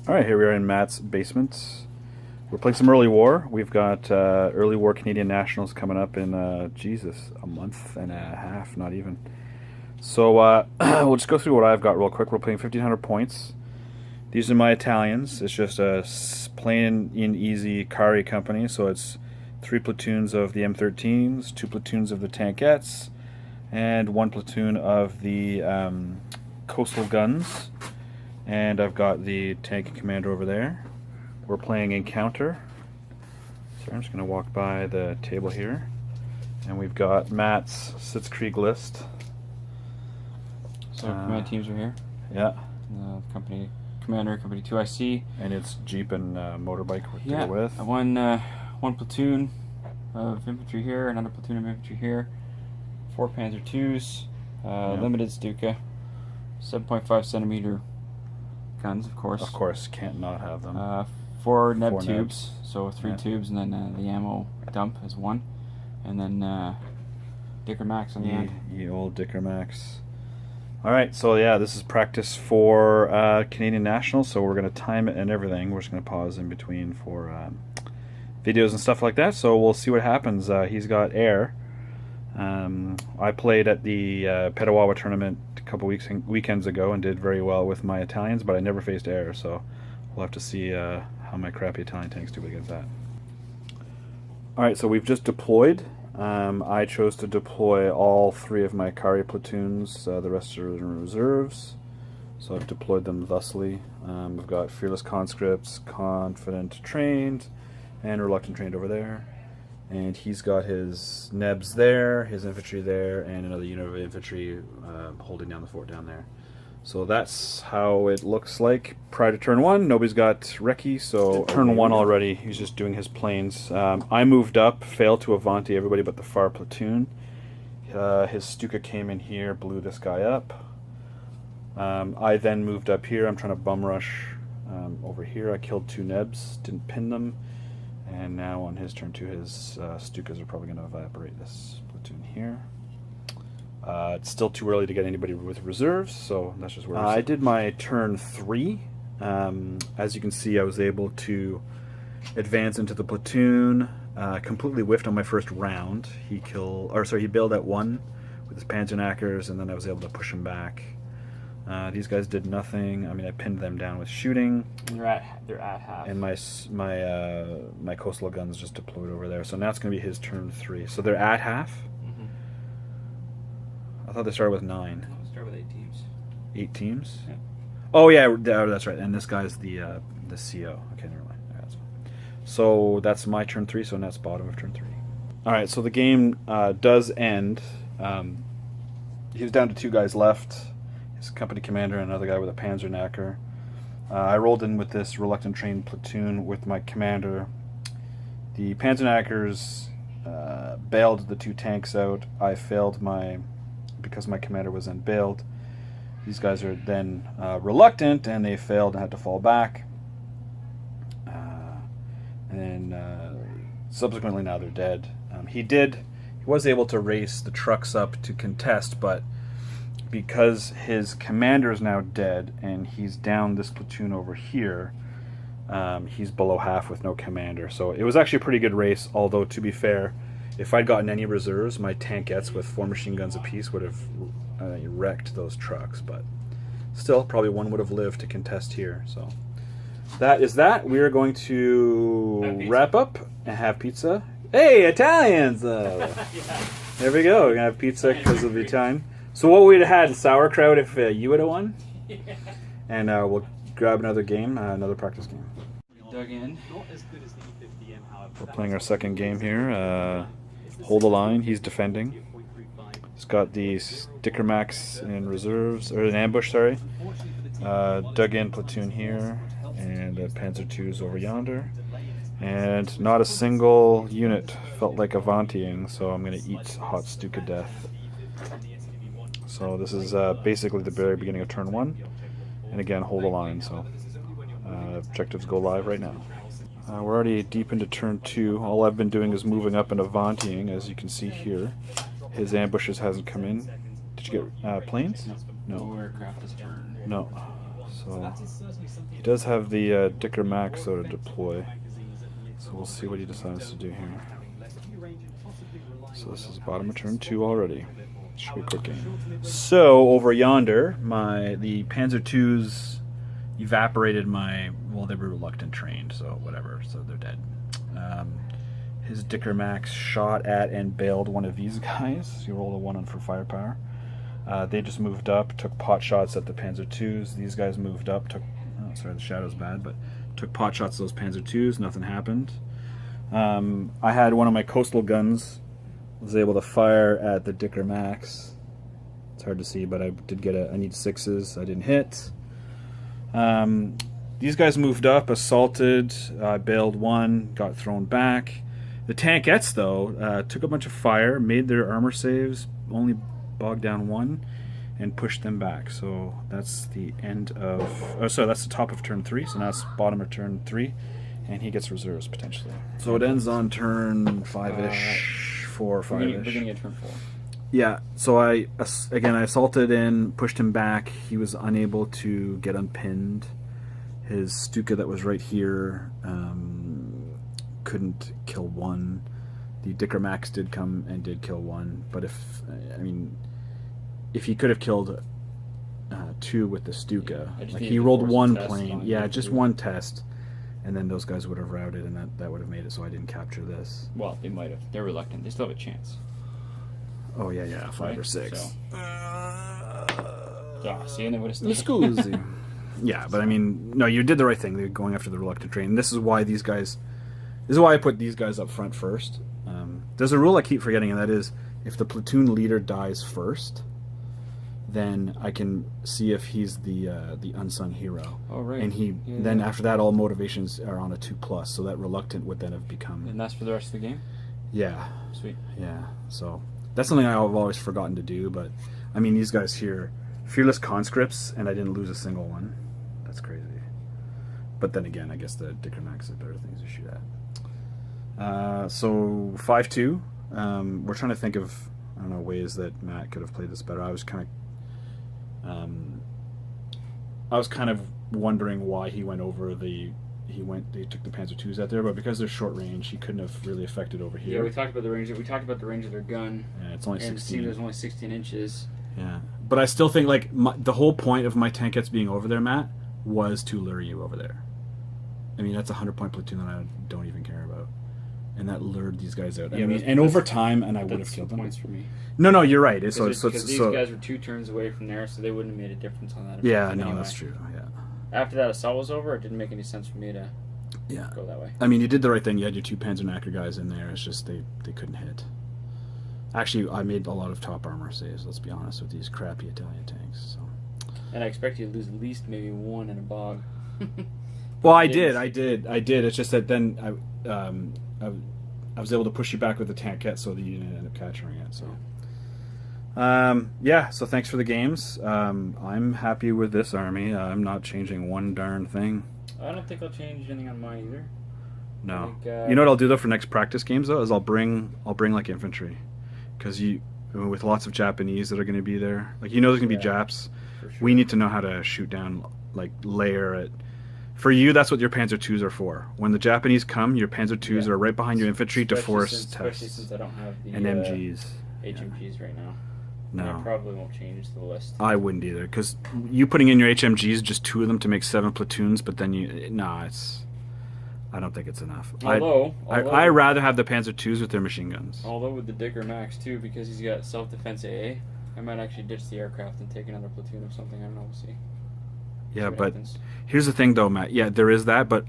Alright, here we are in Matt's basement. We're playing some Early War. We've got Early War Canadian Nationals coming up in, Jesus, a month and a half, not even. So we'll just go through what I've got real quick. We're playing 1,500 points. These are my Italians. It's just a plain and easy Carri company, so it's 3 platoons of the M13s, 2 platoons of the tankettes, and 1 platoon of the coastal guns. And I've got the tank commander over there. We're playing Encounter. So I'm just going to walk by the table here. And we've got Matt's Sitzkrieg list. So command teams are here. Yeah. Company commander, company 2IC. And it's Jeep and motorbike to go with. One platoon of infantry here, another platoon of infantry here. 4 Panzer IIs, limited Stuka, 7.5 centimeter guns, of course. Of course, can't not have them. 4 neb 4 tubes, nebs. so 3 tubes, and then the ammo dump is 1, and then Dicker Max on the end. Ye old Dicker Max. Alright, so yeah, this is practice for Canadian Nationals, so we're going to time it and everything. We're just going to pause in between for videos and stuff like that, so we'll see what happens. He's got air. I played at the Petawawa tournament a couple weekends ago and did very well with my Italians, but I never faced air, so we'll have to see how my crappy Italian tanks do against that. Alright, so we've just deployed. I chose to deploy all 3 of my Carri platoons, the rest are in reserves, so I've deployed them thusly. We've got Fearless Conscripts, Confident Trained, and Reluctant Trained over there. And he's got his nebs there, his infantry there, and another unit of infantry holding down the fort down there. So that's how it looks like prior to turn 1. Nobody's got recce, so turn 1 already, he's just doing his planes. I moved up, failed to Avanti everybody but the far platoon. His Stuka came in here, blew this guy up. I then moved up here. I'm trying to bum rush over here. I killed 2 nebs, didn't pin them. And now on his turn 2, his Stukas are probably going to evaporate this platoon here. It's still too early to get anybody with reserves, so that's just where I did my turn 3. As you can see, I was able to advance into the platoon. Completely whiffed on my first round. He bailed at 1 with his Panzerknackers, and then I was able to push him back. These guys did nothing. I mean, I pinned them down with shooting. They're at half. And my coastal guns just deployed over there. So now it's going to be his turn 3. So they're at half. I thought they started with 9. No, we started with 8 teams. 8 teams? Yeah. Oh yeah, that's right. And this guy's the CO. Okay, never mind. Right, that's fine. So that's my turn 3. So now it's bottom of turn 3. All right. So the game does end. He was down to 2 guys left. His company commander and another guy with a Panzerknacker. I rolled in with this Reluctant Trained platoon with my commander. The Panzerknackers bailed the 2 tanks out. I failed because my commander was then bailed. These guys are then reluctant, and they failed and had to fall back. And then subsequently now they're dead. He was able to race the trucks up to contest, but because his commander is now dead and he's down this platoon over here, he's below half with no commander. So it was actually a pretty good race, although to be fair, if I'd gotten any reserves, my tankettes with 4 machine guns apiece would have wrecked those trucks. But still, probably one would have lived to contest here. So that is that. We are going to wrap up and have pizza. Hey, Italians! There we go. We're going to have pizza because of the Italian. So what we'd have had sauerkraut if you would have won. And we'll grab another game, another practice game. Dug in. We're playing our second game here. Hold the line. He's defending. He's got the Dicker Max in reserves, or in ambush, sorry. Dug in platoon here, and Panzer II's over yonder. And not a single unit felt like Avantiing, so I'm going to eat hot Stuka death. So this is basically the very beginning of turn 1. And again, hold the line, so objectives go live right now. We're already deep into turn 2. All I've been doing is moving up and Avantiing, as you can see here. His ambushes hasn't come in. Did you get planes? No aircraft this turn. No. So he does have the Dicker Max though to deploy. So we'll see what he decides to do here. So this is bottom of turn 2 already. Should be a quick game. So over yonder, the Panzer IIs evaporated well, they were reluctant trained, so whatever, so they're dead. His Dicker Max shot at and bailed one of these guys. He rolled a 1 on for firepower. They just moved up, took pot shots at the Panzer IIs. These guys moved up, the shadow's bad, but took pot shots at those Panzer IIs. Nothing happened. I had one of my coastal guns, was able to fire at the Dicker Max. It's hard to see, but I did get I need 6s. I didn't hit. These guys moved up, assaulted, bailed 1, got thrown back. The tankettes, though, took a bunch of fire, made their armor saves, only bogged down 1, and pushed them back. So that's the end of... Oh, sorry, that's the top of turn 3, so now it's bottom of turn 3, and he gets reserves, potentially. So it ends on turn 5-ish, 4 or 5-ish. Beginning of turn 4. Yeah, so I assaulted in, pushed him back. He was unable to get unpinned. His Stuka that was right here couldn't kill 1. The Dicker Max did come and did kill 1, but if he could have killed 2 with the Stuka, like he rolled 1 plane, just 1 test, and then those guys would have routed, and that would have made it so I didn't capture this. Well, they might have. They're reluctant. They still have a chance. Oh yeah, 5 right? or 6. So. See, and they would have still. Yeah, but no, you did the right thing. They're going after the reluctant train. And this is why I put these guys up front first. There's a rule I keep forgetting, and that is if the platoon leader dies first, then I can see if he's the unsung hero. Oh, right. And then after that, all motivations are on a 2+, so that reluctant would then have become... And that's for the rest of the game? Yeah. Sweet. Yeah, so that's something I've always forgotten to do, but these guys here, fearless conscripts, and I didn't lose a single one. That's crazy. But then again, I guess the Dicker Max is better things to shoot at. So 5-2. We're trying to think of, I don't know, ways that Matt could have played this better. I was kind of wondering why he went over they took the Panzer IIs out there, but because they're short range, he couldn't have really affected over here. Yeah, we talked about the range. We talked about the range of their gun. Yeah, it's only 16. And there's only 16 inches. Yeah, but I still think the whole point of my tankettes being over there, Matt, was to lure you over there. That's a 100-point platoon that I don't even care about, and that lured these guys out. Yeah, and over time, and I would have killed them. Points for me. No, you're right. Because these guys were 2 turns away from there, so they wouldn't have made a difference on that. Yeah, anyway. no, that's true. Yeah. After that assault was over, it didn't make any sense for me to go that way. You did the right thing. You had your 2 Panzerknacker guys in there. It's just they couldn't hit. Actually, I made a lot of top armor saves, let's be honest, with these crappy Italian tanks. So. And I expect you to lose at least maybe 1 in a bog. Well, I did. It's just that then I was able to push you back with the tankette so that you didn't end up capturing it. So, so thanks for the games. I'm happy with this army. I'm not changing one darn thing. I don't think I'll change anything on mine either. No. You know what I'll do though for next practice games though is I'll bring like infantry, because with lots of Japanese that are going to be there, there's going to be Japs. For sure. We need to know how to shoot down, layer it. For you, that's what your Panzer IIs are for. When the Japanese come, your Panzer IIs are right behind your infantry to force tests. Especially since I don't have the and MGs. HMGs right now. No. I probably won't change the list. I wouldn't either, because you putting in your HMGs, just 2 of them to make 7 platoons, but then I don't think it's enough. I'd rather have the Panzer IIs with their machine guns. Although with the Dicker Max too, because he's got self-defense AA, I might actually ditch the aircraft and take another platoon of something. I don't know. We'll see. Yeah, but here's the thing though, Matt. Yeah, there is that, but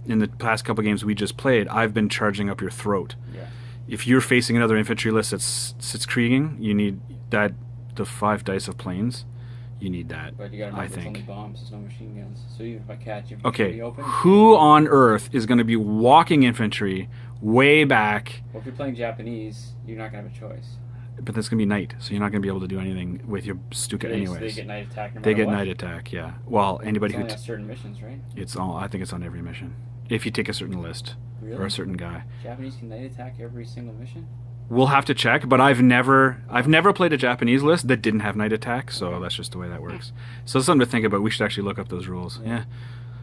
in the past couple games we just played, I've been charging up your throat. Yeah. If you're facing another infantry list that's Sitzkrieging, you need the 5 dice of planes. You need that. But you gotta remember, it's only bombs, there's no machine guns. So even if I catch you, okay, who on earth is going to be walking infantry way back? Well, if you're playing Japanese, you're not going to have a choice. But that's going to be night, so you're not going to be able to do anything with your Stuka anyways. So they get night attack no matter They get what? night attack, yeah. Well, anybody it's only on certain missions, right? I think it's on every mission. If you take a certain list. Really? Or a certain guy. Japanese can night attack every single mission? We'll have to check, but I've never played a Japanese list that didn't have night attack, so that's just the way that works. So it's something to think about. We should actually look up those rules. Yeah,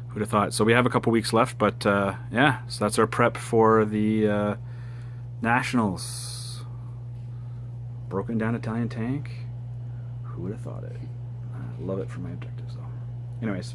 who'd have thought? So we have a couple weeks left, but yeah, so that's our prep for the Nationals. Broken down Italian tank. Who would have thought it? I love it for my objectives, though. Anyways.